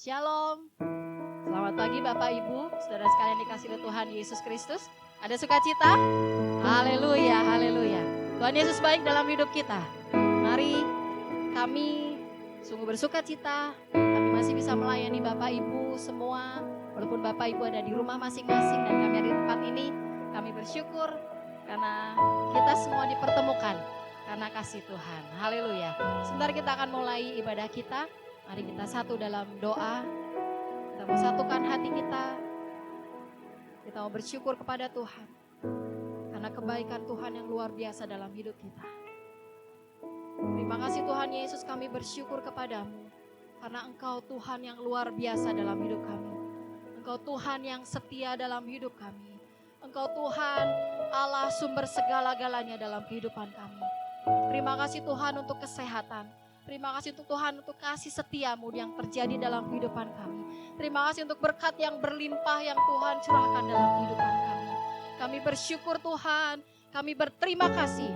Shalom. Selamat pagi Bapak Ibu, saudara sekalian dikasih oleh Tuhan Yesus Kristus. Ada sukacita? Haleluya, haleluya. Tuhan Yesus baik dalam hidup kita. Mari kami sungguh bersukacita. Kami masih bisa melayani Bapak Ibu semua. Walaupun Bapak Ibu ada di rumah masing-masing dan kami ada di tempat ini, kami bersyukur karena kita semua dipertemukan karena kasih Tuhan. Haleluya. Sebentar kita akan mulai ibadah kita. Mari kita satu dalam doa. Kita mau satukan hati kita. Kita mau bersyukur kepada Tuhan. Karena kebaikan Tuhan yang luar biasa dalam hidup kita. Terima kasih Tuhan Yesus, kami bersyukur kepadamu. Karena Engkau Tuhan yang luar biasa dalam hidup kami. Engkau Tuhan yang setia dalam hidup kami. Engkau Tuhan Allah sumber segala-galanya dalam kehidupan kami. Terima kasih Tuhan untuk kesehatan. Terima kasih untuk Tuhan untuk kasih setiamu yang terjadi dalam kehidupan kami. Terima kasih untuk berkat yang berlimpah yang Tuhan curahkan dalam kehidupan kami. Kami bersyukur Tuhan, kami berterima kasih.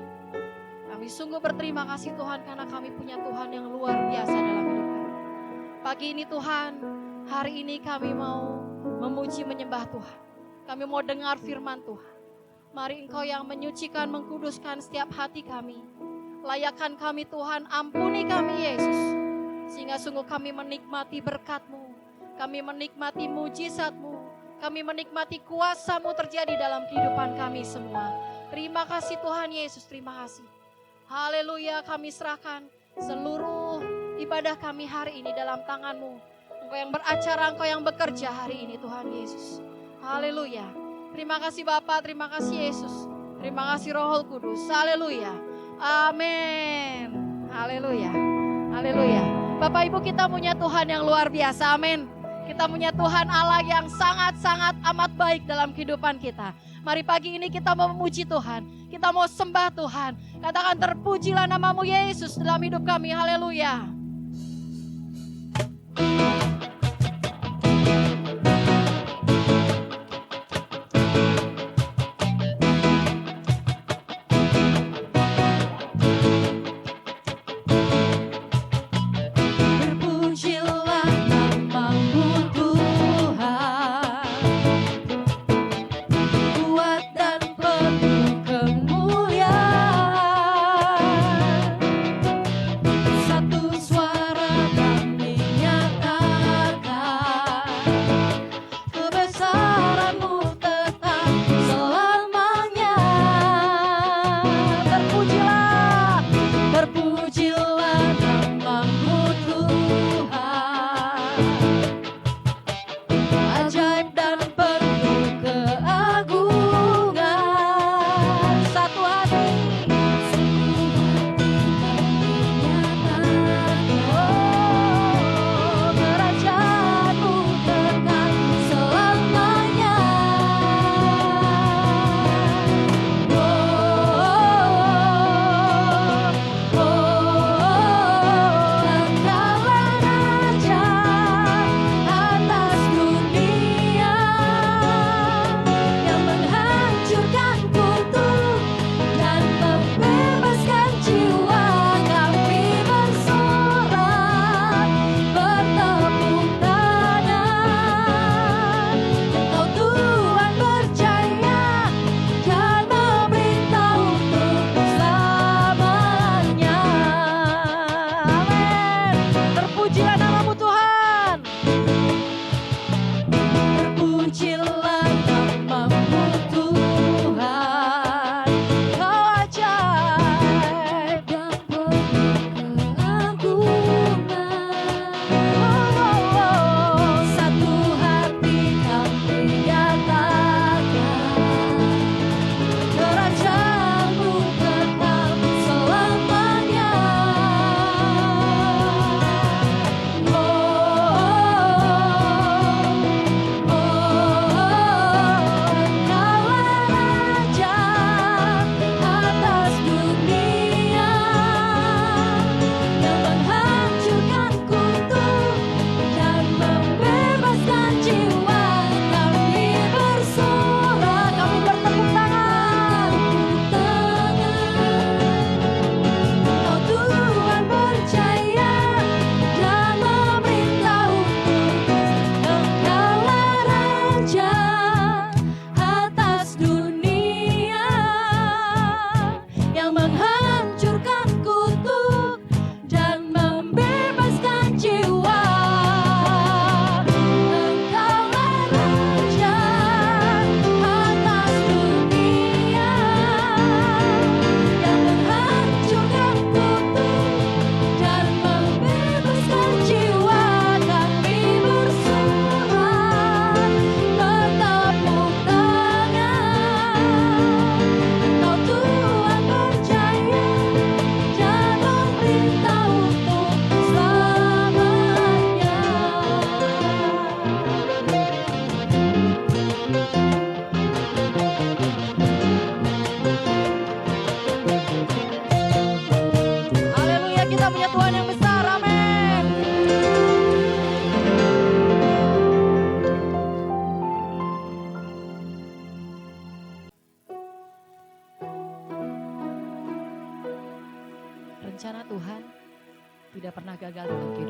Kami sungguh berterima kasih Tuhan karena kami punya Tuhan yang luar biasa dalam hidup kami. Pagi ini Tuhan, hari ini kami mau memuji menyembah Tuhan. Kami mau dengar firman Tuhan. Mari Engkau yang menyucikan, mengkuduskan setiap hati kami. Layakan kami Tuhan, ampuni kami Yesus. Sehingga sungguh kami menikmati berkat-Mu. Kami menikmati mujizat-Mu. Kami menikmati kuasa-Mu terjadi dalam kehidupan kami semua. Terima kasih Tuhan Yesus, terima kasih. Haleluya, kami serahkan seluruh ibadah kami hari ini dalam tangan-Mu. Engkau yang beracara, Engkau yang bekerja hari ini Tuhan Yesus. Haleluya. Terima kasih Bapa, terima kasih Yesus. Terima kasih Roh Kudus. Haleluya. Amin. Haleluya. Haleluya. Bapak Ibu, kita punya Tuhan yang luar biasa. Amin. Kita punya Tuhan Allah yang sangat-sangat amat baik dalam kehidupan kita. Mari pagi ini kita mau memuji Tuhan. Kita mau sembah Tuhan. Katakan terpujilah namamu Yesus dalam hidup kami. Haleluya. Satu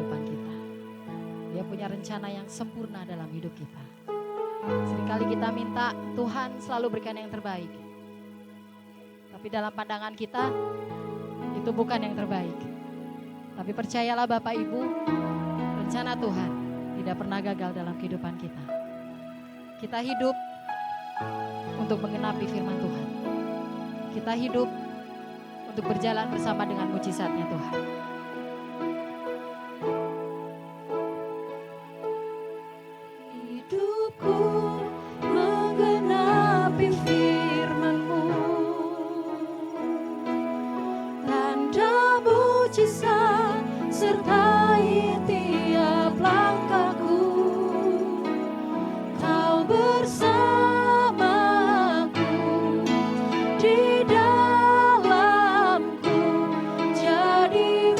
kehidupan kita. Dia punya rencana yang sempurna dalam hidup kita. Seringkali kita minta Tuhan selalu berikan yang terbaik. Tapi dalam pandangan kita itu bukan yang terbaik. Tapi percayalah Bapak Ibu, rencana Tuhan tidak pernah gagal dalam kehidupan kita. Kita hidup untuk mengenapi firman Tuhan. Kita hidup untuk berjalan bersama dengan mujizatnya Tuhan. Hidupku menggenapi firman-Mu, tanda mujizat sertai tiap langkahku. Kau bersamaku di dalamku, jadi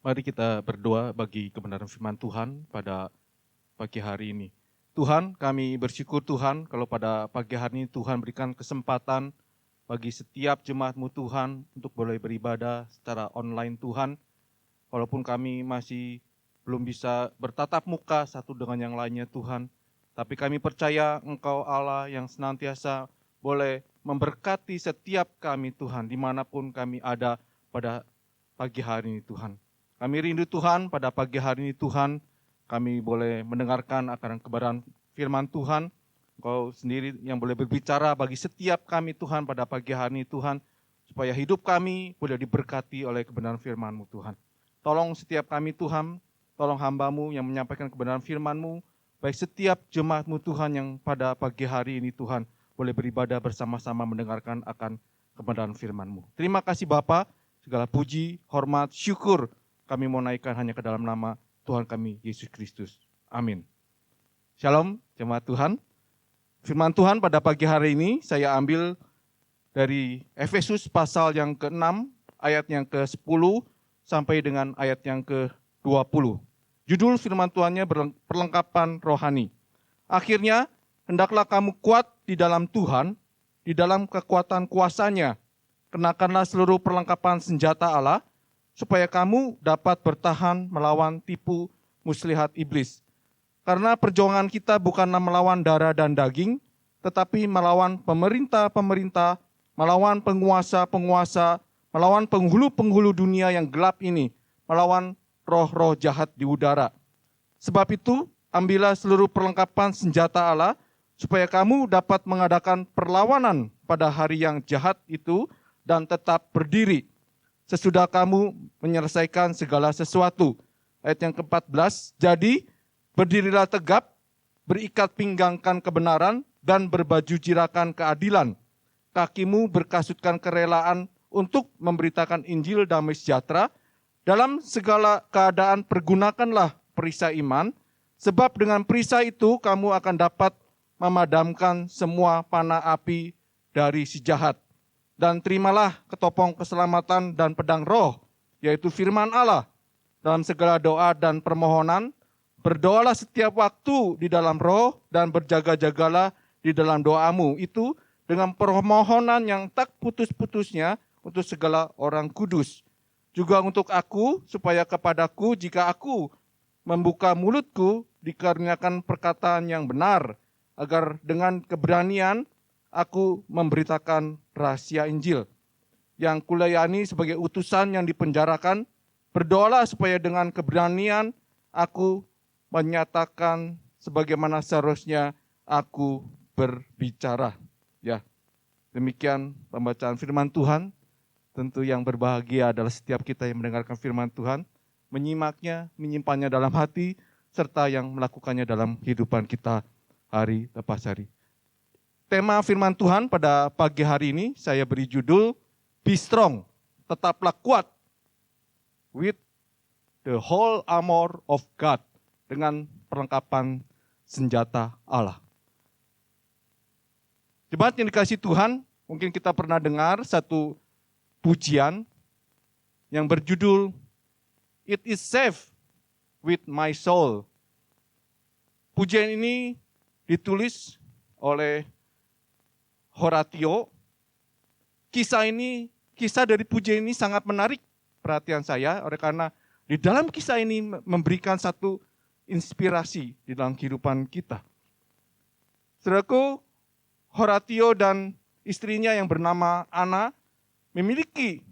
Mari kita berdoa bagi kebenaran firman Tuhan pada pagi hari ini. Tuhan, kami bersyukur Tuhan kalau pada pagi hari ini Tuhan berikan kesempatan bagi setiap jemaat-Mu Tuhan untuk boleh beribadah secara online Tuhan. Walaupun kami masih belum bisa bertatap muka satu dengan yang lainnya Tuhan, tapi kami percaya Engkau Allah yang senantiasa boleh memberkati setiap kami Tuhan, dimanapun kami ada pada pagi hari ini Tuhan. Kami rindu Tuhan pada pagi hari ini Tuhan, kami boleh mendengarkan akan kebenaran firman Tuhan. Engkau sendiri yang boleh berbicara bagi setiap kami Tuhan pada pagi hari ini Tuhan, supaya hidup kami boleh diberkati oleh kebenaran firman-Mu Tuhan. Tolong setiap kami Tuhan, tolong hamba-Mu yang menyampaikan kebenaran firman-Mu, baik setiap jemaat-Mu Tuhan yang pada pagi hari ini Tuhan, boleh beribadah bersama-sama mendengarkan akan kebenaran firman-Mu. Terima kasih Bapa, segala puji, hormat, syukur kami mau naikkan hanya ke dalam nama Tuhan kami, Yesus Kristus. Amin. Shalom, jemaat Tuhan. Firman Tuhan pada pagi hari ini saya ambil dari Efesus pasal yang ke-6, ayat yang ke-10 sampai dengan ayat yang ke-20. Judul firman Tuhannya perlengkapan rohani. Akhirnya, hendaklah kamu kuat di dalam Tuhan, di dalam kekuatan kuasa-Nya. Kenakanlah seluruh perlengkapan senjata Allah, supaya kamu dapat bertahan melawan tipu muslihat iblis. Karena perjuangan kita bukanlah melawan darah dan daging, tetapi melawan pemerintah-pemerintah, melawan penguasa-penguasa, melawan penghulu-penghulu dunia yang gelap ini, melawan roh-roh jahat di udara. Sebab itu, ambillah seluruh perlengkapan senjata Allah, supaya kamu dapat mengadakan perlawanan pada hari yang jahat itu dan tetap berdiri. Sesudah kamu menyelesaikan segala sesuatu. Ayat yang ke-14, jadi berdirilah tegap, berikat pinggangkan kebenaran, dan berbaju jirakan keadilan. Kakimu berkasutkan kerelaan untuk memberitakan Injil damai sejahtera. Dalam segala keadaan pergunakanlah perisai iman, sebab dengan perisai itu kamu akan dapat memadamkan semua panah api dari si jahat. Dan terimalah ketopong keselamatan dan pedang roh, yaitu firman Allah. Dalam segala doa dan permohonan, berdoalah setiap waktu di dalam roh dan berjaga-jagalah di dalam doamu. Itu dengan permohonan yang tak putus-putusnya untuk segala orang kudus. Juga untuk aku, supaya kepadaku jika aku membuka mulutku, dikaruniakan perkataan yang benar, agar dengan keberanian aku memberitakan rahasia Injil. Yang kulayani sebagai utusan yang dipenjarakan, berdoalah supaya dengan keberanian aku menyatakan sebagaimana seharusnya aku berbicara. Ya, demikian pembacaan firman Tuhan. Tentu yang berbahagia adalah setiap kita yang mendengarkan firman Tuhan, menyimaknya, menyimpannya dalam hati, serta yang melakukannya dalam kehidupan kita hari lepas hari. Tema firman Tuhan pada pagi hari ini saya beri judul Be Strong, tetaplah kuat with the whole armor of God, dengan perlengkapan senjata Allah. Jemaat yang dikasihi Tuhan, mungkin kita pernah dengar satu pujian yang berjudul It is safe with my soul. Pujian ini ditulis oleh Horatio. Kisah dari pujian ini sangat menarik perhatian saya, oleh karena di dalam kisah ini memberikan satu inspirasi di dalam kehidupan kita. Saudaraku, Horatio dan istrinya yang bernama Anna memiliki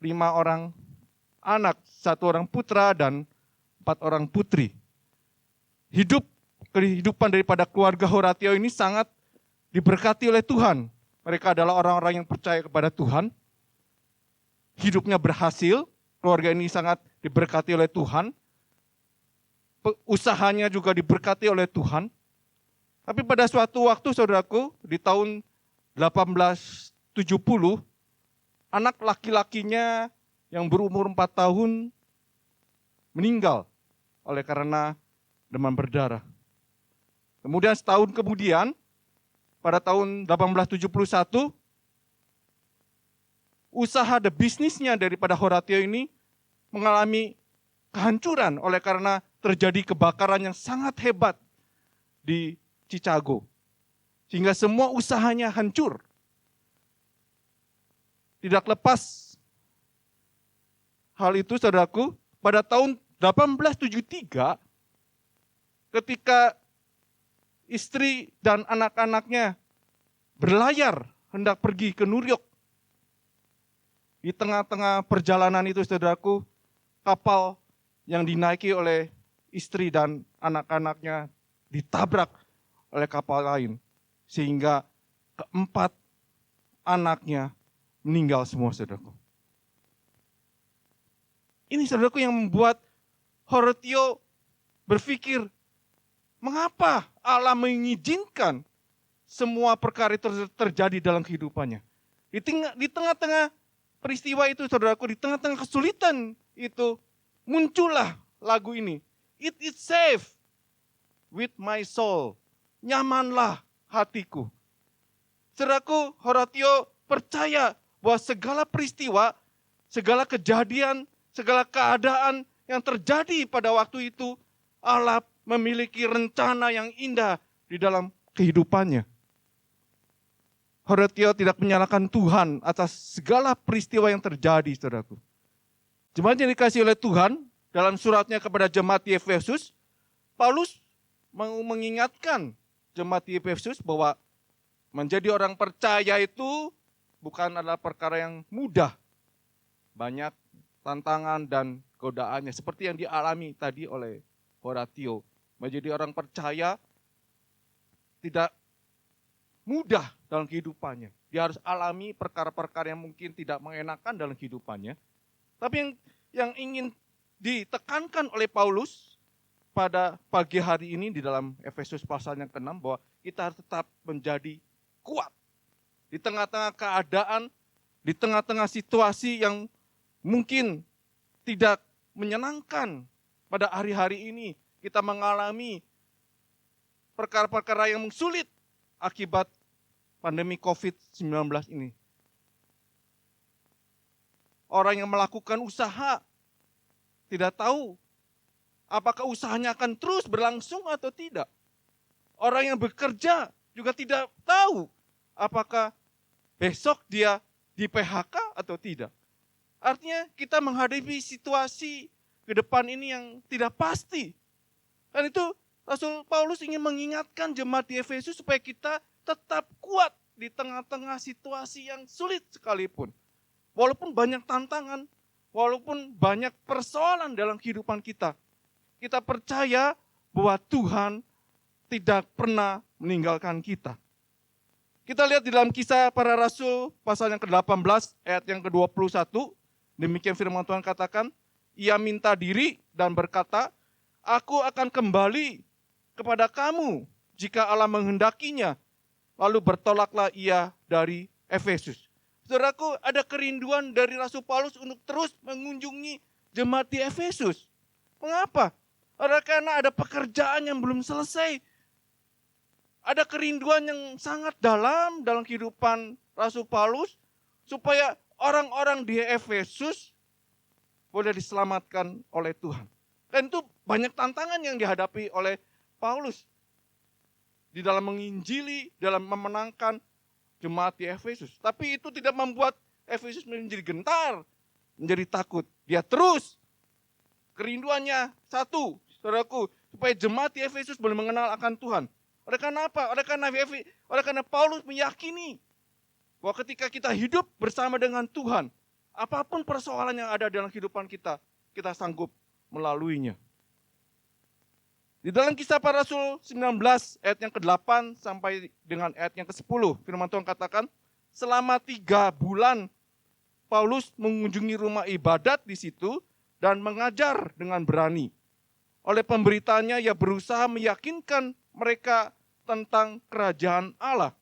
5 orang anak, 1 orang putra dan 4 orang putri. Kehidupan daripada keluarga Horatio ini sangat diberkati oleh Tuhan. Mereka adalah orang-orang yang percaya kepada Tuhan. Hidupnya berhasil, keluarga ini sangat diberkati oleh Tuhan. Usahanya juga diberkati oleh Tuhan. Tapi pada suatu waktu, saudaraku, di tahun 1870, anak laki-lakinya yang berumur 4 tahun meninggal oleh karena demam berdarah. Kemudian setahun kemudian, pada tahun 1871, usaha bisnisnya daripada Horatio ini mengalami kehancuran oleh karena terjadi kebakaran yang sangat hebat di Chicago. Sehingga semua usahanya hancur. Tidak lepas hal itu, saudaraku, pada tahun 1873 ketika istri dan anak-anaknya berlayar hendak pergi ke New York. Di tengah-tengah perjalanan itu, saudaraku, kapal yang dinaiki oleh istri dan anak-anaknya ditabrak oleh kapal lain. Sehingga keempat anaknya meninggal semua, saudaraku. Ini, saudaraku, yang membuat Horatius berpikir, mengapa Allah mengizinkan semua perkara itu terjadi dalam kehidupannya? Di tengah-tengah peristiwa itu, saudaraku, di tengah-tengah kesulitan itu, muncullah lagu ini. It is safe with my soul. Nyamanlah hatiku. Saudaraku, Horatius percaya bahwa segala peristiwa, segala kejadian, segala keadaan yang terjadi pada waktu itu, Allah memiliki rencana yang indah di dalam kehidupannya. Horatius tidak menyalahkan Tuhan atas segala peristiwa yang terjadi, saudaraku. Jemaat yang dikasihi oleh Tuhan, dalam suratnya kepada jemaat di Efesus, Paulus mau mengingatkan jemaat di Efesus bahwa menjadi orang percaya itu bukan adalah perkara yang mudah. Banyak tantangan dan godaannya, seperti yang dialami tadi oleh Horatius. Menjadi orang percaya tidak mudah dalam kehidupannya. Dia harus alami perkara-perkara yang mungkin tidak mengenakan dalam kehidupannya. Tapi yang ingin ditekankan oleh Paulus pada pagi hari ini di dalam Efesus pasal yang ke-6, bahwa kita harus tetap menjadi kuat. Di tengah-tengah keadaan, di tengah-tengah situasi yang mungkin tidak menyenangkan pada hari-hari ini, kita mengalami perkara-perkara yang sulit akibat pandemi COVID-19 ini. Orang yang melakukan usaha tidak tahu apakah usahanya akan terus berlangsung atau tidak. Orang yang bekerja juga tidak tahu apakah besok dia di PHK atau tidak. Artinya kita menghadapi situasi ke depan ini yang tidak pasti. Dan itu Rasul Paulus ingin mengingatkan jemaat di Efesus supaya kita tetap kuat di tengah-tengah situasi yang sulit sekalipun. Walaupun banyak tantangan, walaupun banyak persoalan dalam kehidupan kita, kita percaya bahwa Tuhan tidak pernah meninggalkan kita. Kita lihat di dalam Kisah Para Rasul pasal yang ke-18 ayat yang ke-21. Demikian firman Tuhan katakan, ia minta diri dan berkata, aku akan kembali kepada kamu jika Allah menghendakinya. Lalu bertolaklah ia dari Efesus. Saudaraku, ada kerinduan dari Rasul Paulus untuk terus mengunjungi jemaat di Efesus. Mengapa? Karena ada pekerjaan yang belum selesai. Ada kerinduan yang sangat dalam kehidupan Rasul Paulus supaya orang-orang di Efesus boleh diselamatkan oleh Tuhan. Dan itu banyak tantangan yang dihadapi oleh Paulus di dalam menginjili, dalam memenangkan jemaat di Efesus. Tapi itu tidak membuat Efesus menjadi gentar, menjadi takut. Dia terus kerinduannya satu, saudaraku, supaya jemaat di Efesus boleh mengenal akan Tuhan. Oleh karena apa? Oleh karena Paulus meyakini bahwa ketika kita hidup bersama dengan Tuhan, apapun persoalan yang ada dalam kehidupan kita, kita sanggup melaluinya. Di dalam Kisah Para Rasul 19 ayat yang ke-8 sampai dengan ayat yang ke-10, firman Tuhan katakan, selama 3 bulan Paulus mengunjungi rumah ibadat di situ dan mengajar dengan berani. Oleh pemberitanya ia berusaha meyakinkan mereka tentang kerajaan Allah.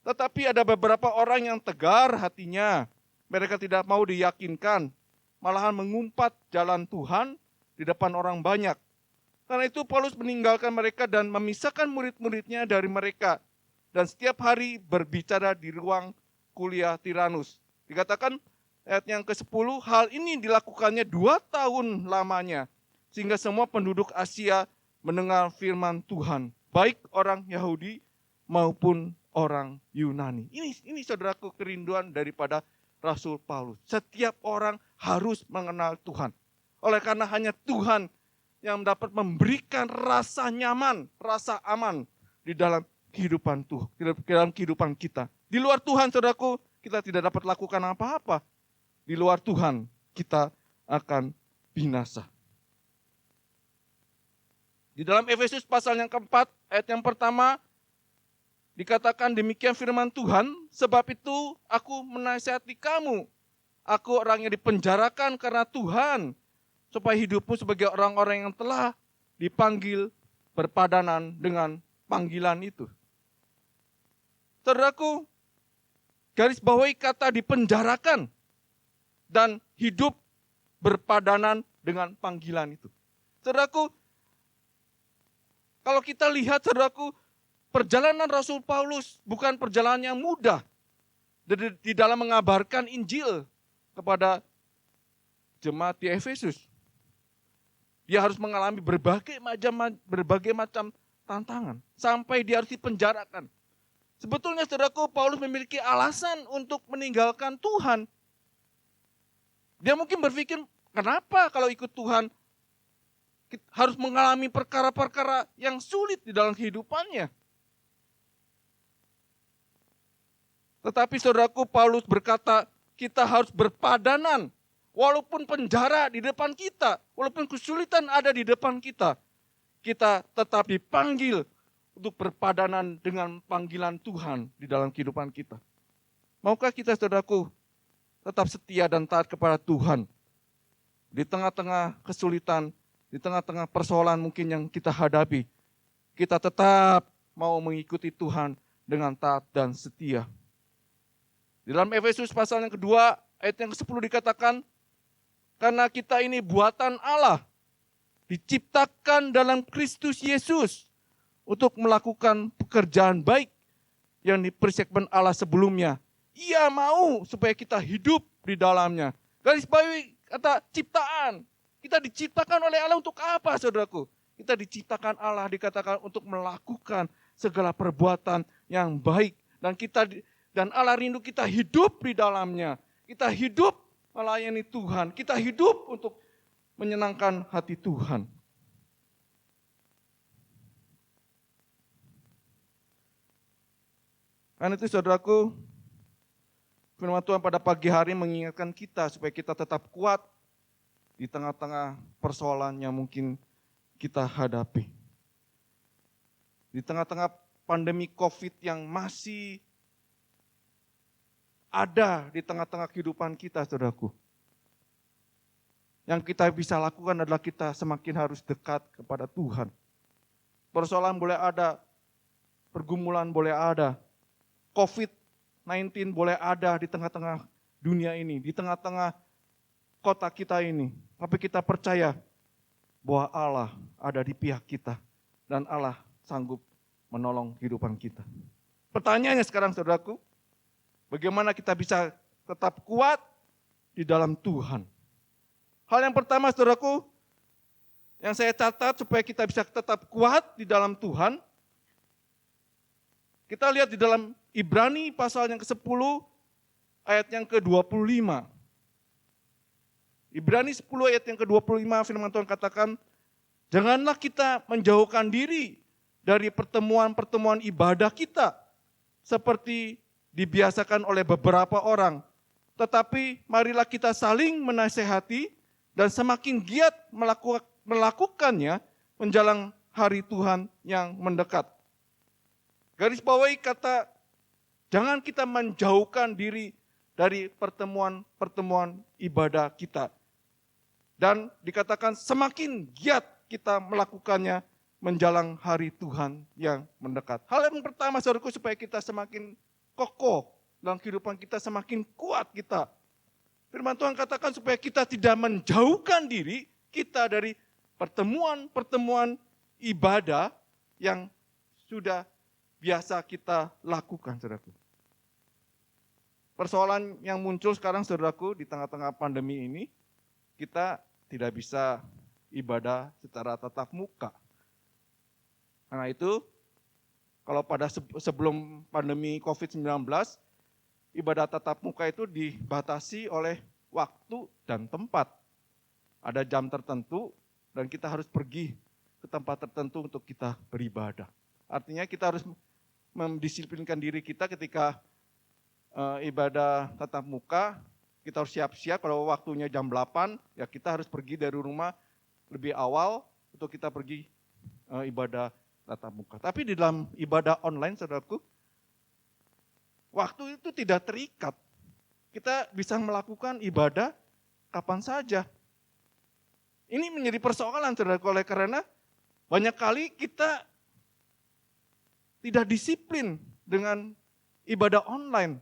Tetapi ada beberapa orang yang tegar hatinya. Mereka tidak mau diyakinkan, malahan mengumpat jalan Tuhan di depan orang banyak. Karena itu Paulus meninggalkan mereka dan memisahkan murid-muridnya dari mereka. Dan setiap hari berbicara di ruang kuliah Tiranus. Dikatakan ayat yang ke-10, hal ini dilakukannya 2 tahun lamanya, sehingga semua penduduk Asia mendengar firman Tuhan, baik orang Yahudi maupun orang Yunani. Ini saudaraku kerinduan daripada Rasul Paulus. Setiap orang harus mengenal Tuhan. Oleh karena hanya Tuhan yang dapat memberikan rasa nyaman, rasa aman di dalam kehidupan Tuhan, dalam kehidupan kita. Di luar Tuhan, saudaraku, kita tidak dapat lakukan apa-apa. Di luar Tuhan, kita akan binasa. Di dalam Efesus pasal yang keempat, ayat yang pertama, dikatakan demikian firman Tuhan, sebab itu aku menasihati kamu. Aku orang yang dipenjarakan karena Tuhan, supaya hidupmu sebagai orang-orang yang telah dipanggil berpadanan dengan panggilan itu. Saudaraku, garis bawahi kata dipenjarakan dan hidup berpadanan dengan panggilan itu. Saudaraku, kalau kita lihat, saudaraku, perjalanan Rasul Paulus bukan perjalanan yang mudah di dalam mengabarkan Injil kepada jemaat di Efesus. Dia harus mengalami berbagai macam tantangan sampai dia harus dipenjarakan. Sebetulnya saudaraku, Paulus memiliki alasan untuk meninggalkan Tuhan. Dia mungkin berpikir, kenapa kalau ikut Tuhan harus mengalami perkara-perkara yang sulit di dalam kehidupannya. Tetapi saudaraku, Paulus berkata, kita harus berpadanan. Walaupun penjara di depan kita, walaupun kesulitan ada di depan kita, kita tetap dipanggil untuk berpadanan dengan panggilan Tuhan di dalam kehidupan kita. Maukah kita, saudaraku, tetap setia dan taat kepada Tuhan di tengah-tengah kesulitan, di tengah-tengah persoalan mungkin yang kita hadapi, kita tetap mau mengikuti Tuhan dengan taat dan setia. Di dalam Efesus pasal yang kedua, ayat yang ke-10 dikatakan, karena kita ini buatan Allah, diciptakan dalam Kristus Yesus untuk melakukan pekerjaan baik yang dipersiapkan Allah sebelumnya. Ia mau supaya kita hidup di dalamnya. Garis bawahi kata ciptaan. Kita diciptakan oleh Allah untuk apa, saudaraku? Kita diciptakan Allah, dikatakan untuk melakukan segala perbuatan yang baik. Dan Allah rindu kita hidup di dalamnya. Kita hidup melayani Tuhan. Kita hidup untuk menyenangkan hati Tuhan. Karena itu saudaraku, firman Tuhan pada pagi hari mengingatkan kita supaya kita tetap kuat di tengah-tengah persoalan yang mungkin kita hadapi. Di tengah-tengah pandemi COVID yang masih ada di tengah-tengah kehidupan kita, saudaraku. Yang kita bisa lakukan adalah kita semakin harus dekat kepada Tuhan. Persoalan boleh ada, pergumulan boleh ada, COVID-19 boleh ada di tengah-tengah dunia ini, di tengah-tengah kota kita ini. Tapi kita percaya bahwa Allah ada di pihak kita dan Allah sanggup menolong kehidupan kita. Pertanyaannya sekarang, saudaraku, bagaimana kita bisa tetap kuat di dalam Tuhan? Hal yang pertama, saudaraku, yang saya catat supaya kita bisa tetap kuat di dalam Tuhan, kita lihat di dalam Ibrani pasal yang ke-10, ayat yang ke-25. Ibrani 10 ayat yang ke-25, firman Tuhan katakan, janganlah kita menjauhkan diri dari pertemuan-pertemuan ibadah kita, seperti dibiasakan oleh beberapa orang. Tetapi marilah kita saling menasehati dan semakin giat melakukannya menjelang hari Tuhan yang mendekat. Garis bawahi kata, jangan kita menjauhkan diri dari pertemuan-pertemuan ibadah kita. Dan dikatakan semakin giat kita melakukannya menjelang hari Tuhan yang mendekat. Hal yang pertama, saudaraku, supaya kita semakin kokoh dalam kehidupan kita, semakin kuat kita. Firman Tuhan katakan supaya kita tidak menjauhkan diri kita dari pertemuan-pertemuan ibadah yang sudah biasa kita lakukan, saudaraku. persoalan yang muncul sekarang saudaraku di tengah-tengah pandemi ini, kita tidak bisa ibadah secara tatap muka. Karena itu, kalau pada sebelum pandemi COVID-19, ibadah tatap muka itu dibatasi oleh waktu dan tempat. Ada jam tertentu dan kita harus pergi ke tempat tertentu untuk kita beribadah. Artinya kita harus mendisiplinkan diri kita ketika ibadah tatap muka, kita harus siap-siap kalau waktunya jam 8, ya kita harus pergi dari rumah lebih awal untuk kita pergi ibadah tatap muka. Tapi di dalam ibadah online, saudaraku, waktu itu tidak terikat. Kita bisa melakukan ibadah kapan saja. Ini menjadi persoalan, saudaraku, oleh karena banyak kali kita tidak disiplin dengan ibadah online.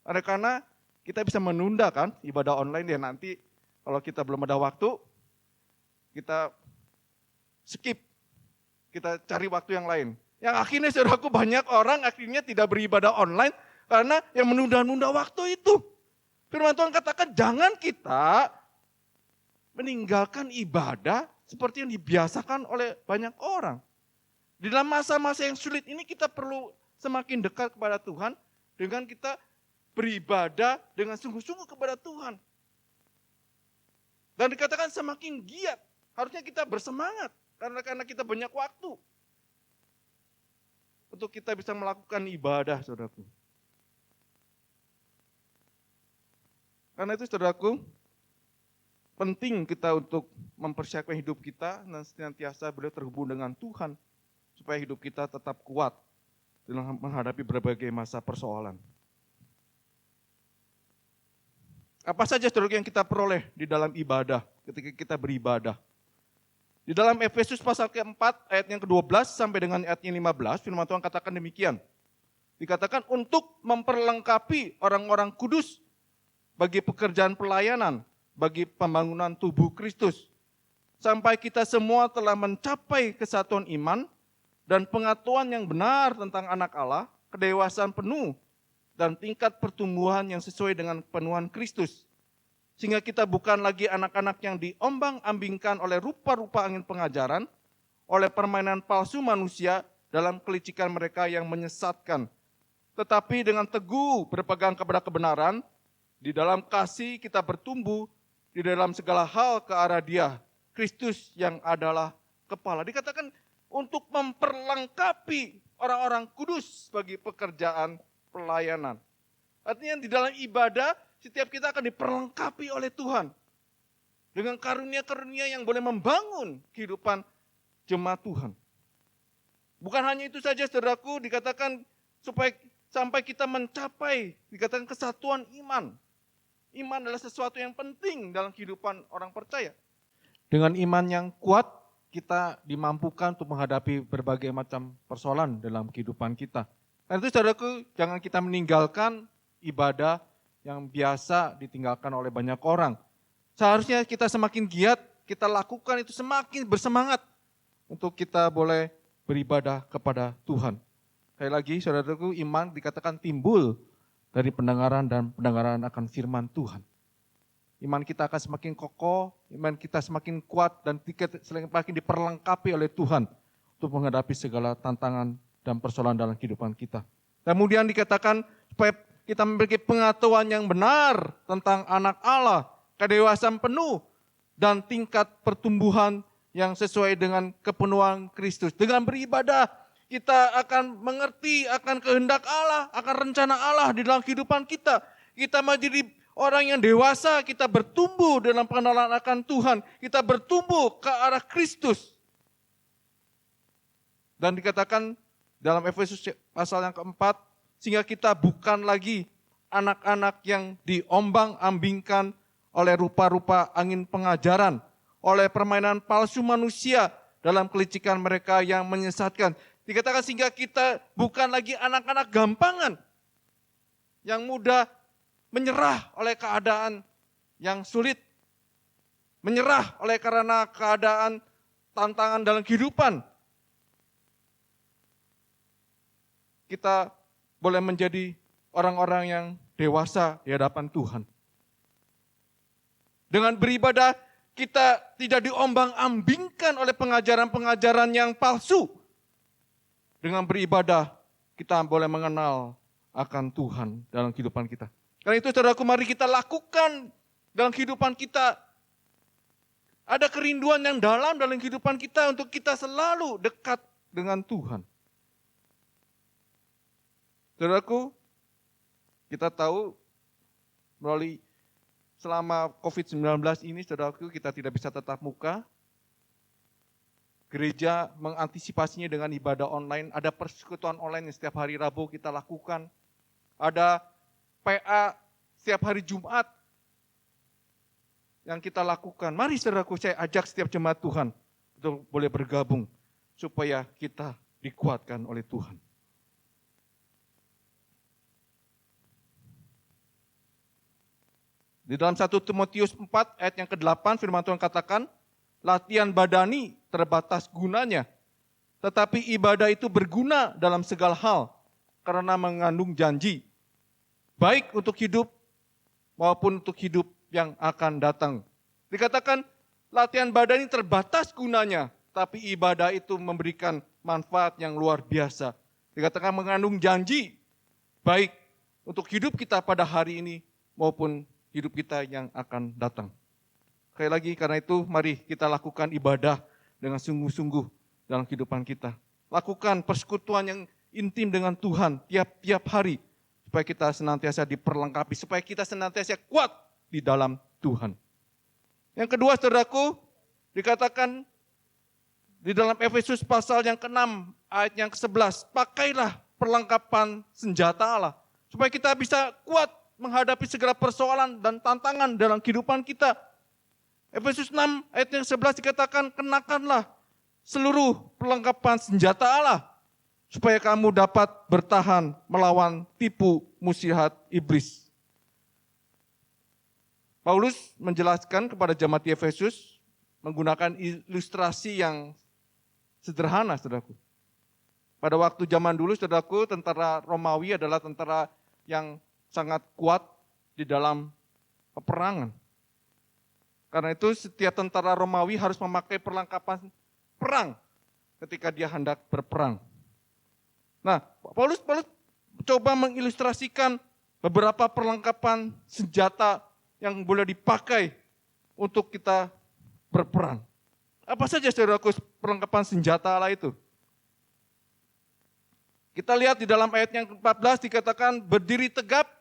Oleh karena kita bisa menunda kan ibadah online, ya nanti kalau kita belum ada waktu, kita skip. Kita cari waktu yang lain. Yang akhirnya saudaraku banyak orang akhirnya tidak beribadah online karena yang menunda-nunda waktu itu. Firman Tuhan katakan jangan kita meninggalkan ibadah seperti yang dibiasakan oleh banyak orang. Di dalam masa-masa yang sulit ini kita perlu semakin dekat kepada Tuhan dengan kita beribadah dengan sungguh-sungguh kepada Tuhan. Dan dikatakan semakin giat, harusnya kita bersemangat. Karena kita banyak waktu untuk kita bisa melakukan ibadah, saudaraku. Karena itu, saudaraku, penting kita untuk mempersiapkan hidup kita dan senantiasa beliau terhubung dengan Tuhan supaya hidup kita tetap kuat dalam menghadapi berbagai masa persoalan. Apa saja, saudaraku, yang kita peroleh di dalam ibadah ketika kita beribadah? Di dalam Efesus pasal ke-4 ayat yang ke-12 sampai dengan ayat yang 15, firman Tuhan katakan demikian. Dikatakan untuk memperlengkapi orang-orang kudus bagi pekerjaan pelayanan, bagi pembangunan tubuh Kristus. Sampai kita semua telah mencapai kesatuan iman dan pengetahuan yang benar tentang anak Allah, kedewasaan penuh dan tingkat pertumbuhan yang sesuai dengan penuhan Kristus. Sehingga kita bukan lagi anak-anak yang diombang-ambingkan oleh rupa-rupa angin pengajaran, oleh permainan palsu manusia dalam kelicikan mereka yang menyesatkan. Tetapi dengan teguh berpegang kepada kebenaran, di dalam kasih kita bertumbuh, di dalam segala hal ke arah Dia, Kristus yang adalah kepala. Dikatakan untuk memperlengkapi orang-orang kudus bagi pekerjaan pelayanan. Artinya di dalam ibadah, setiap kita akan diperlengkapi oleh Tuhan dengan karunia-karunia yang boleh membangun kehidupan jemaat Tuhan. Bukan hanya itu saja, saudaraku, dikatakan supaya sampai kita mencapai, dikatakan kesatuan iman. Iman adalah sesuatu yang penting dalam kehidupan orang percaya. Dengan iman yang kuat, kita dimampukan untuk menghadapi berbagai macam persoalan dalam kehidupan kita. Karena itu, saudaraku, jangan kita meninggalkan ibadah yang biasa ditinggalkan oleh banyak orang. Seharusnya kita semakin giat, kita lakukan itu semakin bersemangat untuk kita boleh beribadah kepada Tuhan. Sekali lagi, saudaraku, iman dikatakan timbul dari pendengaran dan pendengaran akan firman Tuhan. Iman kita akan semakin kokoh, iman kita semakin kuat dan semakin diperlengkapi oleh Tuhan untuk menghadapi segala tantangan dan persoalan dalam kehidupan kita. Kemudian dikatakan supaya kita memiliki pengetahuan yang benar tentang anak Allah, kedewasaan penuh, dan tingkat pertumbuhan yang sesuai dengan kepenuhan Kristus. Dengan beribadah, kita akan mengerti akan kehendak Allah, akan rencana Allah di dalam kehidupan kita. Kita menjadi orang yang dewasa, kita bertumbuh dalam pengenalan akan Tuhan. Kita bertumbuh ke arah Kristus. Dan dikatakan dalam Efesus pasal yang ke-4, sehingga kita bukan lagi anak-anak yang diombang-ambingkan oleh rupa-rupa angin pengajaran, oleh permainan palsu manusia dalam kelicikan mereka yang menyesatkan. Dikatakan sehingga kita bukan lagi anak-anak gampangan yang mudah menyerah oleh keadaan yang sulit, menyerah oleh karena keadaan tantangan dalam kehidupan. Kita boleh menjadi orang-orang yang dewasa di hadapan Tuhan. Dengan beribadah kita tidak diombang-ambingkan oleh pengajaran-pengajaran yang palsu. Dengan beribadah kita boleh mengenal akan Tuhan dalam kehidupan kita. Karena itu saudaraku, mari kita lakukan dalam kehidupan kita. Ada kerinduan yang dalam kehidupan kita untuk kita selalu dekat dengan Tuhan. Saudaraku, kita tahu melalui selama COVID-19 ini, saudaraku, kita tidak bisa tatap muka. Gereja mengantisipasinya dengan ibadah online. Ada persekutuan online yang setiap hari Rabu kita lakukan. Ada PA setiap hari Jumat yang kita lakukan. Mari saudaraku, saya ajak setiap jemaat Tuhan untuk boleh bergabung supaya kita dikuatkan oleh Tuhan. Di dalam 1 Timotius 4 ayat yang ke-8 firman Tuhan katakan, latihan badani terbatas gunanya, tetapi ibadah itu berguna dalam segala hal karena mengandung janji, baik untuk hidup maupun untuk hidup yang akan datang. Dikatakan latihan badani terbatas gunanya, tapi ibadah itu memberikan manfaat yang luar biasa. Dikatakan mengandung janji, baik untuk hidup kita pada hari ini maupun hidup kita yang akan datang. Sekali lagi, karena itu mari kita lakukan ibadah dengan sungguh-sungguh dalam kehidupan kita. Lakukan persekutuan yang intim dengan Tuhan tiap-tiap hari, supaya kita senantiasa diperlengkapi, supaya kita senantiasa kuat di dalam Tuhan. Yang kedua, saudaraku, dikatakan di dalam Efesus pasal yang ke-6 ayat yang ke-11, pakailah perlengkapan senjata Allah, supaya kita bisa kuat menghadapi segala persoalan dan tantangan dalam kehidupan kita. Efesus 6 ayat yang 11 dikatakan, kenakanlah seluruh perlengkapan senjata Allah, supaya kamu dapat bertahan melawan tipu muslihat iblis. Paulus menjelaskan kepada jemaat di Efesus menggunakan ilustrasi yang sederhana, saudaraku. Pada waktu zaman dulu, saudaraku, tentara Romawi adalah tentara yang sangat kuat di dalam peperangan. Karena itu setiap tentara Romawi harus memakai perlengkapan perang ketika dia hendak berperang. Nah, Paulus coba mengilustrasikan beberapa perlengkapan senjata yang boleh dipakai untuk kita berperang. Apa saja saudaraku perlengkapan senjata Allah itu? Kita lihat di dalam ayat yang ke-14 dikatakan berdiri tegap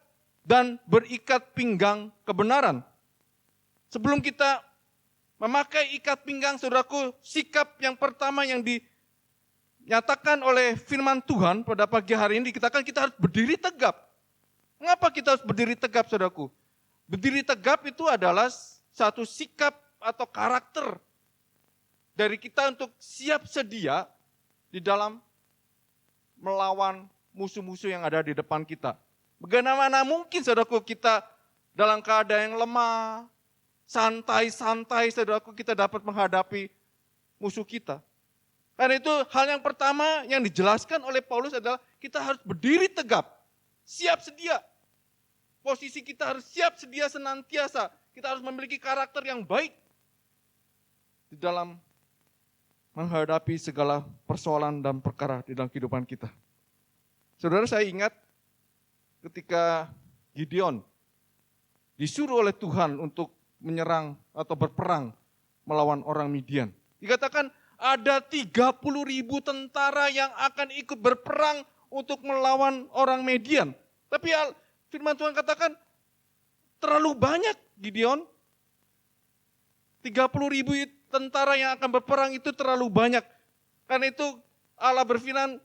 dan berikat pinggang kebenaran. Sebelum kita memakai ikat pinggang, saudaraku, sikap yang pertama yang dinyatakan oleh firman Tuhan pada pagi hari ini dikatakan kita harus berdiri tegap. Mengapa kita harus berdiri tegap, saudaraku? Berdiri tegap itu adalah satu sikap atau karakter dari kita untuk siap sedia di dalam melawan musuh-musuh yang ada di depan kita. Bagaimana mungkin, saudaraku, kita dalam keadaan yang lemah, santai-santai, saudaraku, kita dapat menghadapi musuh kita. Karena itu hal yang pertama yang dijelaskan oleh Paulus adalah kita harus berdiri tegap, siap sedia. Posisi kita harus siap sedia senantiasa. Kita harus memiliki karakter yang baik di dalam menghadapi segala persoalan dan perkara di dalam kehidupan kita. Saudara, saya ingat ketika Gideon disuruh oleh Tuhan untuk menyerang atau berperang melawan orang Midian. Dikatakan ada 30.000 tentara yang akan ikut berperang untuk melawan orang Midian. Tapi firman Tuhan katakan terlalu banyak, Gideon. 30.000 tentara yang akan berperang itu terlalu banyak. Karena itu Allah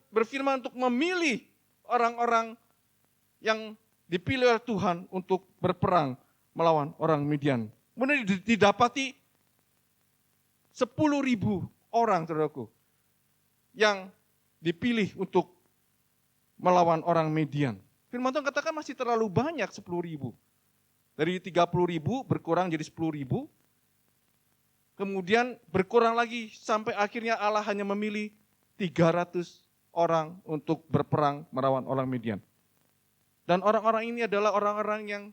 berfirman untuk memilih orang-orang yang dipilih oleh Tuhan untuk berperang melawan orang Midian. Kemudian didapati 10.000 orang, saudaraku, yang dipilih untuk melawan orang Midian. Firman Tuhan katakan masih terlalu banyak 10.000. Dari 30.000 berkurang jadi 10.000. Kemudian berkurang lagi sampai akhirnya Allah hanya memilih 300 orang untuk berperang melawan orang Midian. Dan orang-orang ini adalah orang-orang yang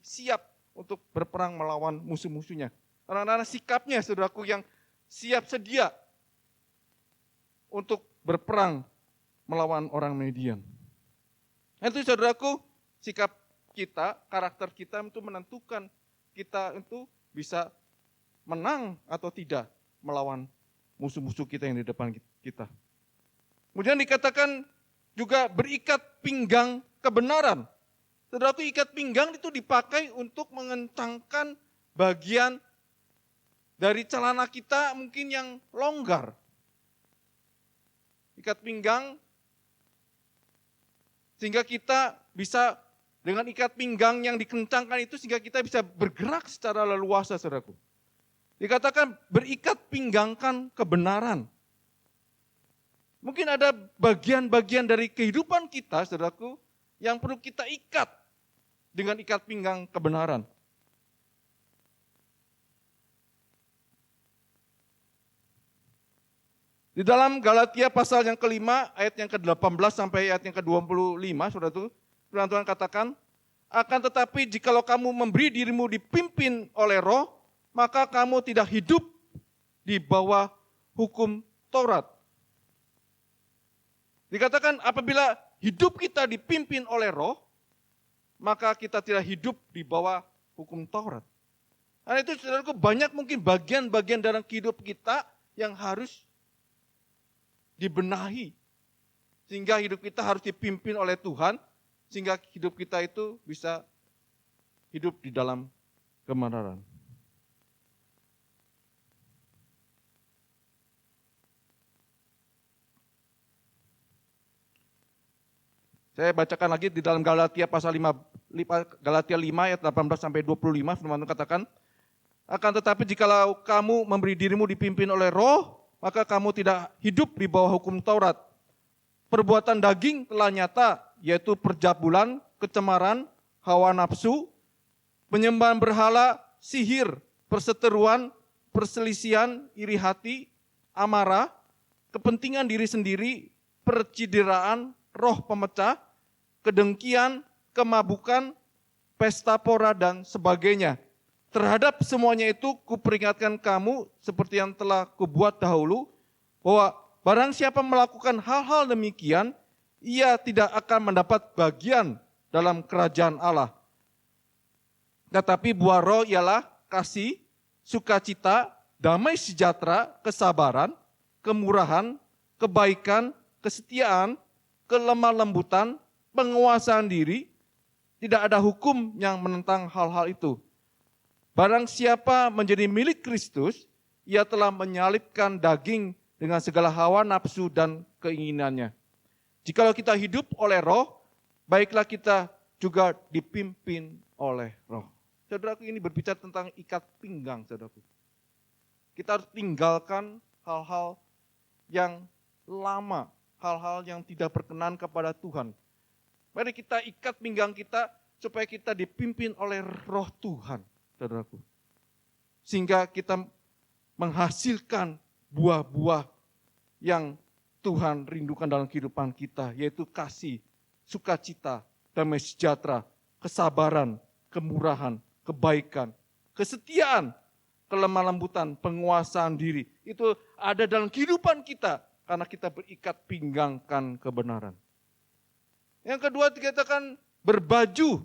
siap untuk berperang melawan musuh-musuhnya. Orang-orang sikapnya, saudaraku, yang siap sedia untuk berperang melawan orang Median. Itu saudaraku, sikap kita, karakter kita itu menentukan kita itu bisa menang atau tidak melawan musuh-musuh kita yang di depan kita. Kemudian dikatakan juga berikat pinggang kebenaran. Saudaraku, ikat pinggang itu dipakai untuk mengencangkan bagian dari celana kita mungkin yang longgar. Ikat pinggang sehingga kita bisa dengan ikat pinggang yang dikencangkan itu sehingga kita bisa bergerak secara leluasa, saudaraku. Dikatakan berikat pinggangkan kebenaran. Mungkin ada bagian-bagian dari kehidupan kita, saudaraku, yang perlu kita ikat dengan ikat pinggang kebenaran. Di dalam Galatia pasal yang kelima, ayat yang ke-18 sampai ayat yang ke-25, saudara, firman Tuhan katakan, akan tetapi jikalau kamu memberi dirimu dipimpin oleh Roh, maka kamu tidak hidup di bawah hukum Taurat. Dikatakan apabila hidup kita dipimpin oleh Roh, maka kita tidak hidup di bawah hukum Taurat. Karena itu saudaraku, banyak mungkin bagian-bagian dalam kehidupan kita yang harus dibenahi. Sehingga hidup kita harus dipimpin oleh Tuhan, sehingga hidup kita itu bisa hidup di dalam kebenaran. Saya bacakan lagi di dalam Galatia pasal 5, Galatia 5 ayat 18 sampai 25, firman Tuhan katakan, akan tetapi jikalau kamu memberi dirimu dipimpin oleh Roh, maka kamu tidak hidup di bawah hukum Taurat. Perbuatan daging telah nyata, yaitu perjabulan, kecemaran, hawa nafsu, penyembahan berhala, sihir, perseteruan, perselisihan, iri hati, amarah, kepentingan diri sendiri, percideraan, roh pemecah, kedengkian, kemabukan, pesta pora, dan sebagainya. Terhadap semuanya itu kuperingatkan kamu seperti yang telah kubuat dahulu, bahwa barang siapa melakukan hal-hal demikian, ia tidak akan mendapat bagian dalam kerajaan Allah. Tetapi buah roh ialah kasih, sukacita, damai sejahtera, kesabaran, kemurahan, kebaikan, kesetiaan, kelemah lembutan, penguasaan diri. Tidak ada hukum yang menentang hal-hal itu. Barang siapa menjadi milik Kristus, ia telah menyalibkan daging dengan segala hawa nafsu dan keinginannya. Jikalau kita hidup oleh Roh, baiklah kita juga dipimpin oleh Roh. Saudaraku, ini berbicara tentang ikat pinggang, saudaraku. Kita harus tinggalkan hal-hal yang lama, hal-hal yang tidak berkenan kepada Tuhan. Mari kita ikat pinggang kita supaya kita dipimpin oleh Roh Tuhan, saudaraku. Sehingga kita menghasilkan buah-buah yang Tuhan rindukan dalam kehidupan kita, yaitu kasih, sukacita, damai sejahtera, kesabaran, kemurahan, kebaikan, kesetiaan, kelemah lembutan, penguasaan diri. Itu ada dalam kehidupan kita karena kita berikat pinggangkan kebenaran. Yang kedua dikatakan berbaju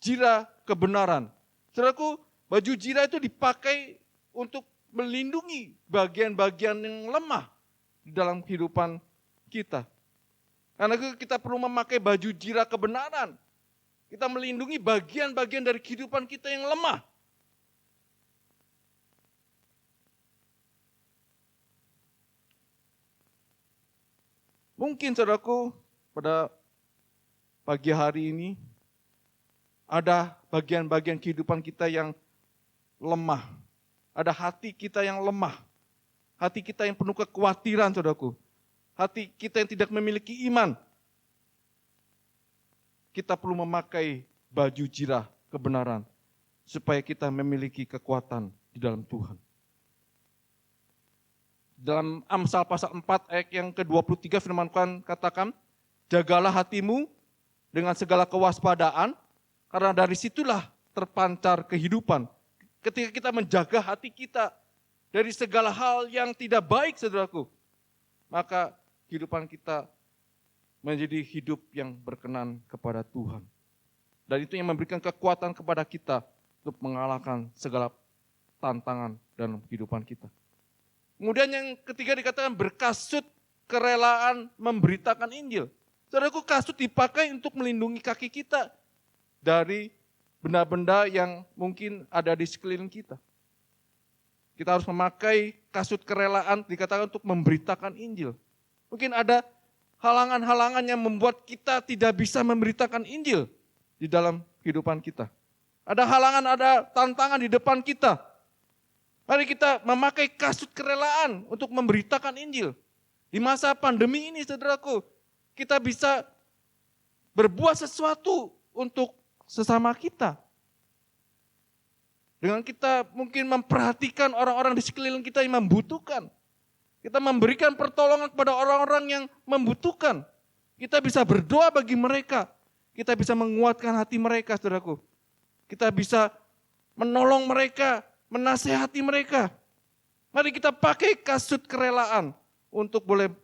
jira kebenaran. Saudaraku, baju jira itu dipakai untuk melindungi bagian-bagian yang lemah di dalam kehidupan kita. Karena kita perlu memakai baju jira kebenaran. Kita melindungi bagian-bagian dari kehidupan kita yang lemah. Mungkin saudaraku, pada pagi hari ini ada bagian-bagian kehidupan kita yang lemah. Ada hati kita yang lemah. Hati kita yang penuh kekhawatiran, saudaraku. Hati kita yang tidak memiliki iman. Kita perlu memakai baju jirah kebenaran supaya kita memiliki kekuatan di dalam Tuhan. Dalam Amsal pasal 4 ayat yang ke-23 firman Tuhan katakan, jagalah hatimu dengan segala kewaspadaan, karena dari situlah terpancar kehidupan. Ketika kita menjaga hati kita dari segala hal yang tidak baik, saudaraku, maka kehidupan kita menjadi hidup yang berkenan kepada Tuhan. Dan itu yang memberikan kekuatan kepada kita untuk mengalahkan segala tantangan dalam kehidupan kita. Kemudian yang ketiga dikatakan berkasut kerelaan memberitakan Injil. Saudaraku, kasut dipakai untuk melindungi kaki kita dari benda-benda yang mungkin ada di sekeliling kita. Kita harus memakai kasut kerelaan dikatakan untuk memberitakan Injil. Mungkin ada halangan-halangan yang membuat kita tidak bisa memberitakan Injil di dalam kehidupan kita. Ada halangan, ada tantangan di depan kita. Mari kita memakai kasut kerelaan untuk memberitakan Injil. Di masa pandemi ini, saudaraku, kita bisa berbuat sesuatu untuk sesama kita. Dengan kita mungkin memperhatikan orang-orang di sekeliling kita yang membutuhkan. Kita memberikan pertolongan kepada orang-orang yang membutuhkan. Kita bisa berdoa bagi mereka. Kita bisa menguatkan hati mereka, saudaraku. Kita bisa menolong mereka, menasehati mereka. Mari kita pakai kasut kerelaan untuk boleh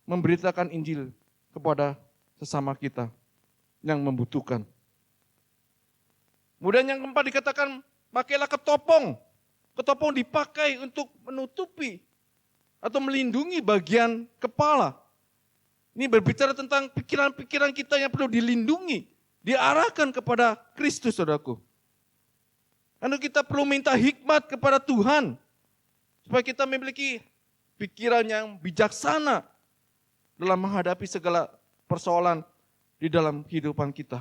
memberitakan Injil kepada sesama kita yang membutuhkan. Kemudian yang keempat dikatakan, pakailah ketopong. Ketopong dipakai untuk menutupi atau melindungi bagian kepala. Ini berbicara tentang pikiran-pikiran kita yang perlu dilindungi, diarahkan kepada Kristus, saudaraku. Lalu kita perlu minta hikmat kepada Tuhan, supaya kita memiliki pikiran yang bijaksana dalam menghadapi segala persoalan di dalam kehidupan kita.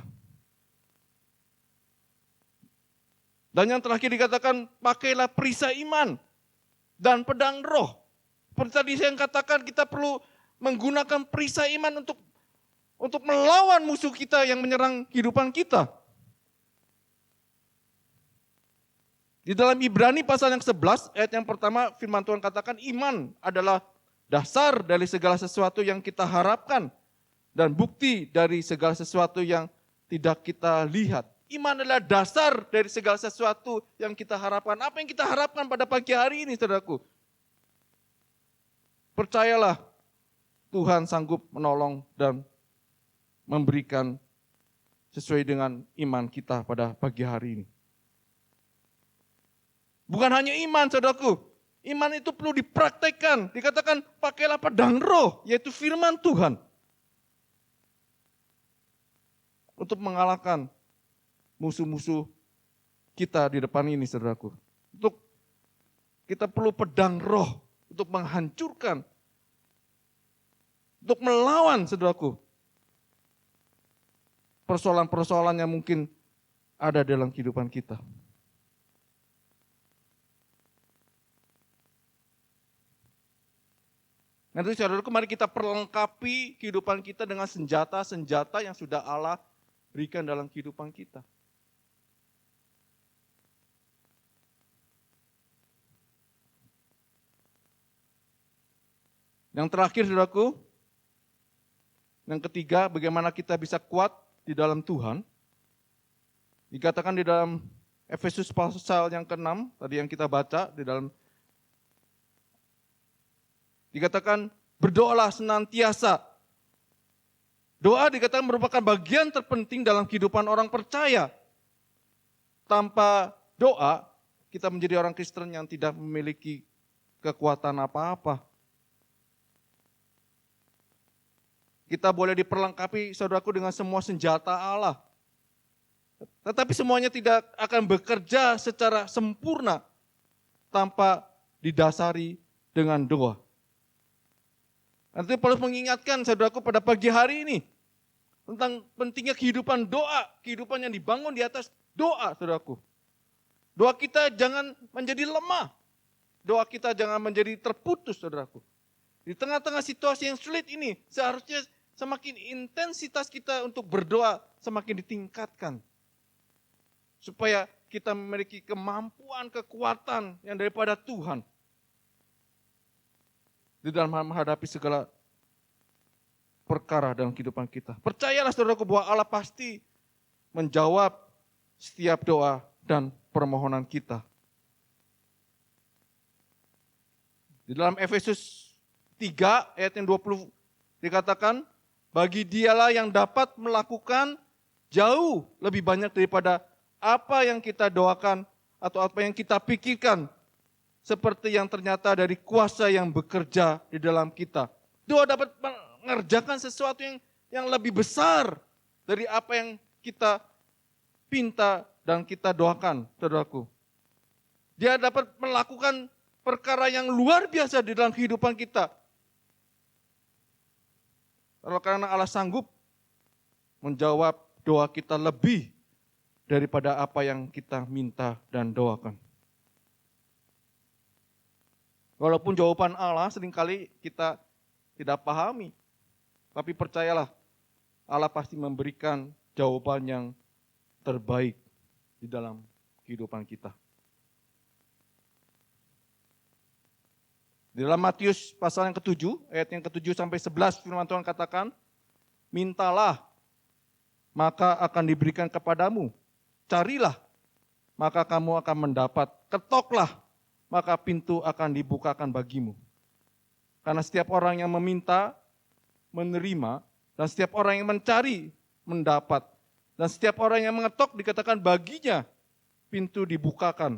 Dan yang terakhir dikatakan, pakailah perisai iman dan pedang roh. Seperti tadi saya katakan, kita perlu menggunakan perisai iman untuk melawan musuh kita yang menyerang kehidupan kita. Di dalam Ibrani pasal yang 11, ayat yang pertama, firman Tuhan katakan, iman adalah dasar dari segala sesuatu yang kita harapkan dan bukti dari segala sesuatu yang tidak kita lihat. Iman adalah dasar dari segala sesuatu yang kita harapkan. Apa yang kita harapkan pada pagi hari ini, saudaraku? Percayalah, Tuhan sanggup menolong dan memberikan sesuai dengan iman kita pada pagi hari ini. Bukan hanya iman, saudaraku. Iman itu perlu dipraktekkan. Dikatakan pakailah pedang roh, yaitu firman Tuhan. Untuk mengalahkan musuh-musuh kita di depan ini, saudaraku. Untuk kita perlu pedang roh untuk menghancurkan, untuk melawan, saudaraku, persoalan-persoalan yang mungkin ada dalam kehidupan kita. Nanti saudaraku, mari kita perlengkapi kehidupan kita dengan senjata-senjata yang sudah Allah berikan dalam kehidupan kita. Yang terakhir, saudaraku, yang ketiga, bagaimana kita bisa kuat di dalam Tuhan. Dikatakan di dalam Efesus pasal yang ke-6, tadi yang kita baca, di dalam dikatakan berdoalah senantiasa. Doa dikatakan merupakan bagian terpenting dalam kehidupan orang percaya. Tanpa doa, kita menjadi orang Kristen yang tidak memiliki kekuatan apa-apa. Kita boleh diperlengkapi, saudaraku, dengan semua senjata Allah. Tetapi semuanya tidak akan bekerja secara sempurna tanpa didasari dengan doa. Nanti Paulus mengingatkan, saudaraku, pada pagi hari ini tentang pentingnya kehidupan doa, kehidupan yang dibangun di atas doa, saudaraku. Doa kita jangan menjadi lemah. Doa kita jangan menjadi terputus, saudaraku. Di tengah-tengah situasi yang sulit ini, seharusnya semakin intensitas kita untuk berdoa semakin ditingkatkan. Supaya kita memiliki kemampuan, kekuatan yang daripada Tuhan. Di dalam menghadapi segala perkara dalam kehidupan kita. Percayalah saudaraku bahwa Allah pasti menjawab setiap doa dan permohonan kita. Di dalam Efesus 3 ayat yang 20 dikatakan, bagi dialah yang dapat melakukan jauh lebih banyak daripada apa yang kita doakan atau apa yang kita pikirkan, seperti yang ternyata dari kuasa yang bekerja di dalam kita. Doa dapat mengerjakan sesuatu yang lebih besar dari apa yang kita pinta dan kita doakan, saudaraku. Dia dapat melakukan perkara yang luar biasa di dalam kehidupan kita. Kalau karena Allah sanggup menjawab doa kita lebih daripada apa yang kita minta dan doakan. Walaupun jawaban Allah seringkali kita tidak pahami, tapi percayalah, Allah pasti memberikan jawaban yang terbaik di dalam kehidupan kita. Di dalam Matius pasal yang ke-7, ayat yang ke-7 sampai 11, firman Tuhan katakan, mintalah, maka akan diberikan kepadamu. Carilah, maka kamu akan mendapat. Ketoklah, maka pintu akan dibukakan bagimu. Karena setiap orang yang meminta, menerima, dan setiap orang yang mencari, mendapat. Dan setiap orang yang mengetok, dikatakan baginya, pintu dibukakan.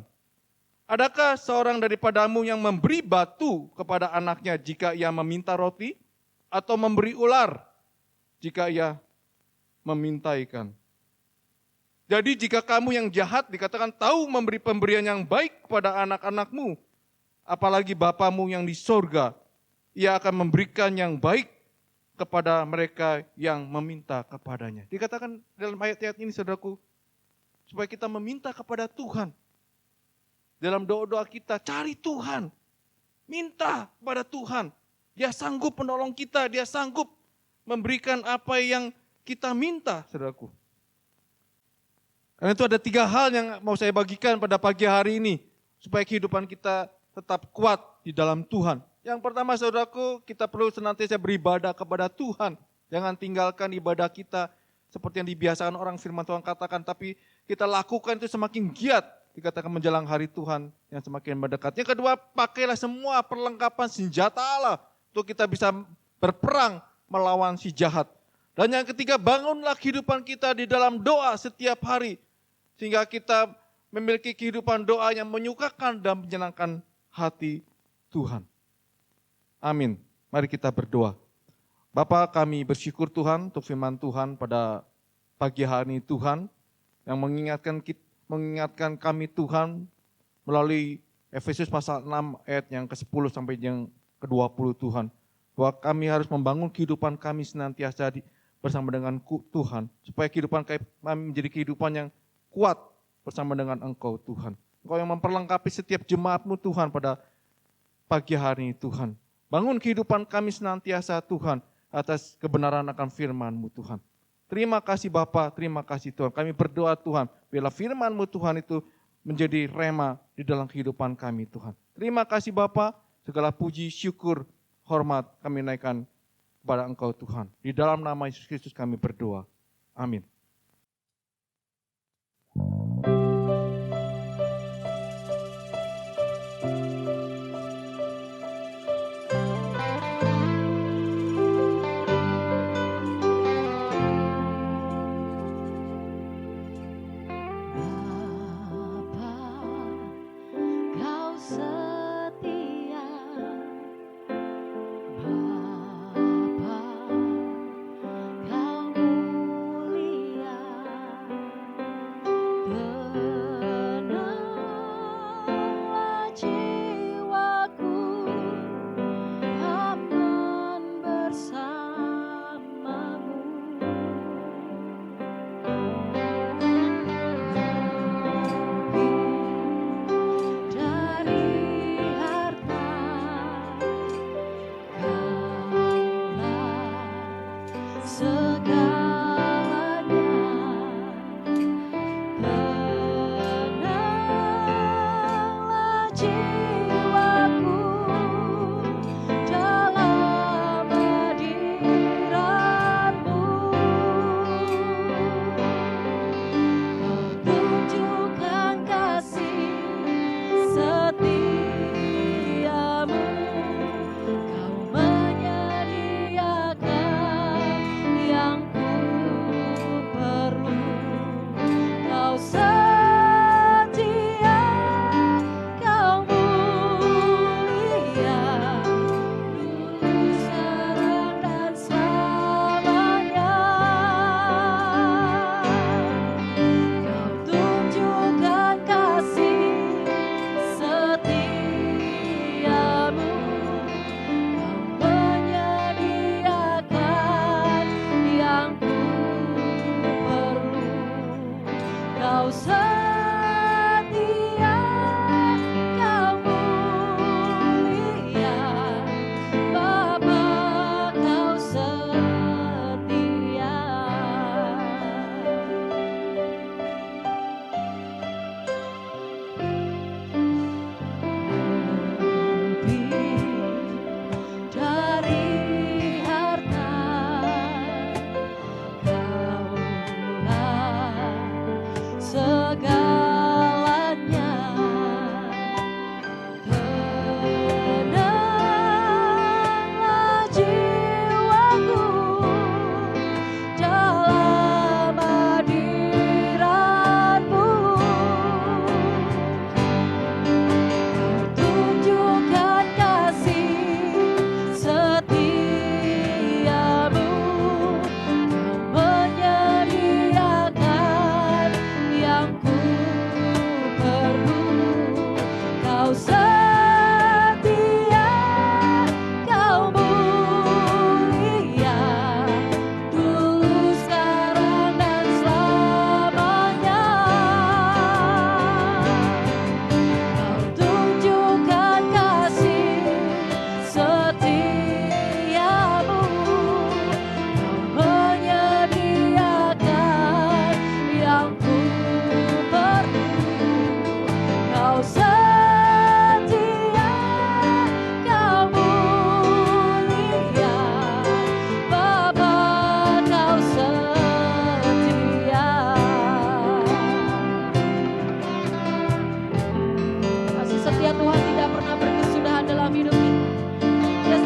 Adakah seorang daripadamu yang memberi batu kepada anaknya jika ia meminta roti? Atau memberi ular jika ia meminta ikan? Jadi jika kamu yang jahat dikatakan tahu memberi pemberian yang baik kepada anak-anakmu, apalagi Bapamu yang di sorga, ia akan memberikan yang baik kepada mereka yang meminta kepadanya. Dikatakan dalam ayat-ayat ini, saudaraku, supaya kita meminta kepada Tuhan. Dalam doa-doa kita, cari Tuhan. Minta kepada Tuhan. Dia sanggup menolong kita, dia sanggup memberikan apa yang kita minta, saudaraku. Karena itu ada 3 hal yang mau saya bagikan pada pagi hari ini, supaya kehidupan kita tetap kuat di dalam Tuhan. Yang pertama, saudaraku, kita perlu senantiasa beribadah kepada Tuhan. Jangan tinggalkan ibadah kita seperti yang dibiasakan orang firman Tuhan katakan, tapi kita lakukan itu semakin giat. Dikatakan menjelang hari Tuhan yang semakin mendekat. Yang kedua, pakailah semua perlengkapan senjata Allah untuk kita bisa berperang melawan si jahat. Dan yang ketiga, bangunlah kehidupan kita di dalam doa setiap hari. Sehingga kita memiliki kehidupan doa yang menyukakan dan menyenangkan hati Tuhan. Amin. Mari kita berdoa. Bapa, kami bersyukur Tuhan untuk firman Tuhan pada pagi hari ini Tuhan yang mengingatkan kami Tuhan melalui Efesus pasal 6 ayat yang ke-10 sampai yang ke-20 Tuhan. Bahwa kami harus membangun kehidupan kami senantiasa bersama dengan Tuhan. Supaya kehidupan kami menjadi kehidupan yang kuat bersama dengan Engkau Tuhan. Engkau yang memperlengkapi setiap jemaat-Mu Tuhan pada pagi hari ini Tuhan. Bangun kehidupan kami senantiasa Tuhan atas kebenaran akan firman-Mu Tuhan. Terima kasih Bapa, terima kasih Tuhan. Kami berdoa Tuhan, biarlah firman-Mu Tuhan itu menjadi rema di dalam kehidupan kami Tuhan. Terima kasih Bapa, segala puji, syukur, hormat kami naikkan kepada Engkau Tuhan. Di dalam nama Yesus Kristus kami berdoa. Amin. Bapa, Kau mulia.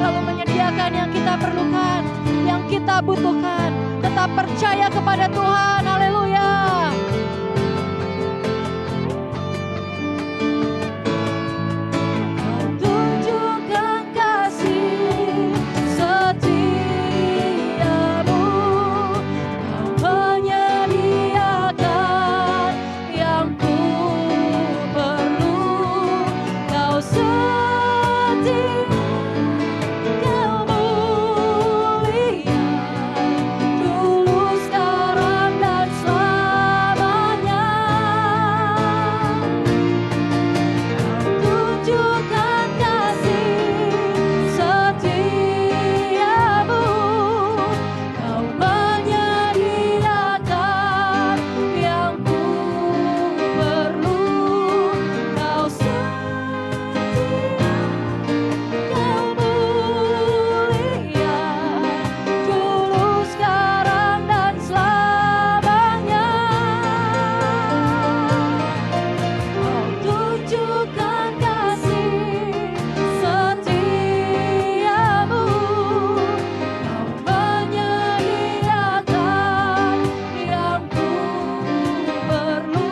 selalu menyediakan yang kita perlukan, yang kita butuhkan. Tetap percaya kepada Tuhan. Haleluya. Tunjukkan kasih setiamu, Kau menyediakan yang ku perlu, Kau setia, Kau mulia, dulu, sekarang, dan selamanya. Tunjukkan kasih setiamu, Kau menyediakan yang ku perlu, Kau setia, Kau mulia, dulu, sekarang, dan selamanya. Kau tunjukkan kasih setiamu, Kau menyediakan yang ku perlu,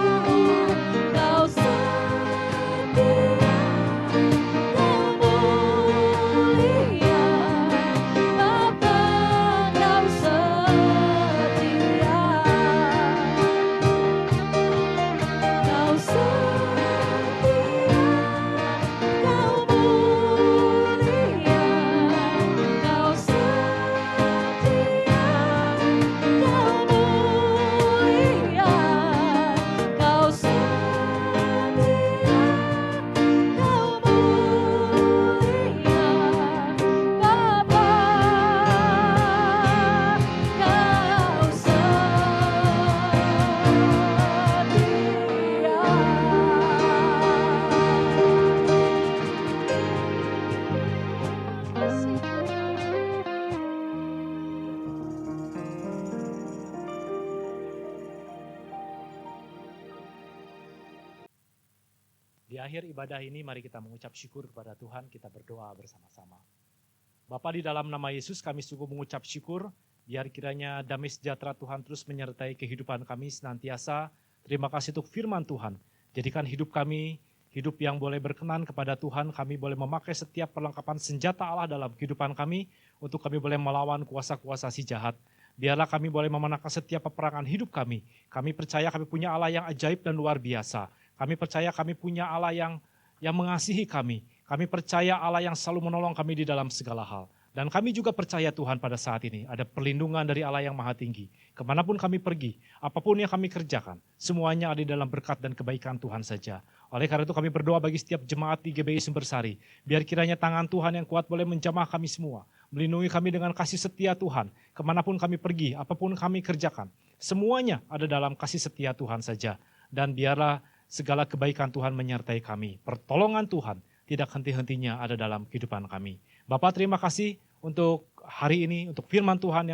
Kau setia, Kau mulia, Bapa, Kau setia, Kau setia, Kau mulia, Kau setia, Kau mulia, Kau setia, Kau mulia, Bapa, Kau Di akhir ibadah ini mari kita mengucap syukur kepada Tuhan, kita berdoa bersama-sama. Bapa, di dalam nama Yesus kami sungguh mengucap syukur, biar kiranya damai sejahtera Tuhan terus menyertai kehidupan kami senantiasa. Terima kasih untuk firman Tuhan, jadikan hidup kami hidup yang boleh berkenan kepada Tuhan. Kami boleh memakai setiap perlengkapan senjata Allah dalam kehidupan kami, untuk kami boleh melawan kuasa-kuasa si jahat. Biarlah kami boleh memenangkan setiap peperangan hidup kami. Kami percaya kami punya Allah yang ajaib dan luar biasa. Kami percaya kami punya Allah yang mengasihi kami. Kami percaya Allah yang selalu menolong kami di dalam segala hal. Dan kami juga percaya Tuhan pada saat ini ada perlindungan dari Allah yang maha tinggi. Kemanapun kami pergi, apapun yang kami kerjakan, semuanya ada di dalam berkat dan kebaikan Tuhan saja. Oleh karena itu kami berdoa bagi setiap jemaat di GBI Sumbersari. Biar kiranya tangan Tuhan yang kuat boleh menjamah kami semua. Melindungi kami dengan kasih setia Tuhan. Kemanapun kami pergi, apapun kami kerjakan, semuanya ada dalam kasih setia Tuhan saja. Dan biarlah segala kebaikan Tuhan menyertai kami. Pertolongan Tuhan tidak henti-hentinya ada dalam kehidupan kami. Bapak, terima kasih untuk hari ini, untuk firman Tuhan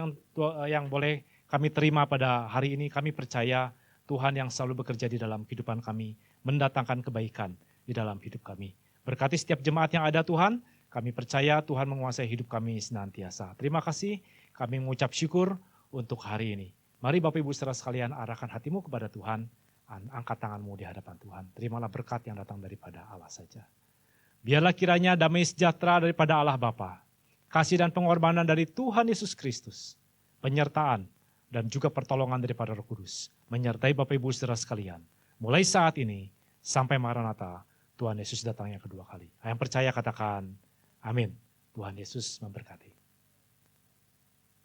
yang boleh kami terima pada hari ini. Kami percaya Tuhan yang selalu bekerja di dalam kehidupan kami, mendatangkan kebaikan di dalam hidup kami. Berkati setiap jemaat yang ada Tuhan, kami percaya Tuhan menguasai hidup kami senantiasa. Terima kasih, kami mengucap syukur untuk hari ini. Mari Bapak Ibu saudara sekalian, arahkan hatimu kepada Tuhan, angkat tanganmu di hadapan Tuhan. Terimalah berkat yang datang daripada Allah saja. Biarlah kiranya damai sejahtera daripada Allah Bapa, kasih dan pengorbanan dari Tuhan Yesus Kristus, penyertaan dan juga pertolongan daripada Roh Kudus menyertai Bapak Ibu saudara sekalian. Mulai saat ini sampai Maranatha, Tuhan Yesus datang yang kedua kali. Yang percaya katakan amin. Tuhan Yesus memberkati.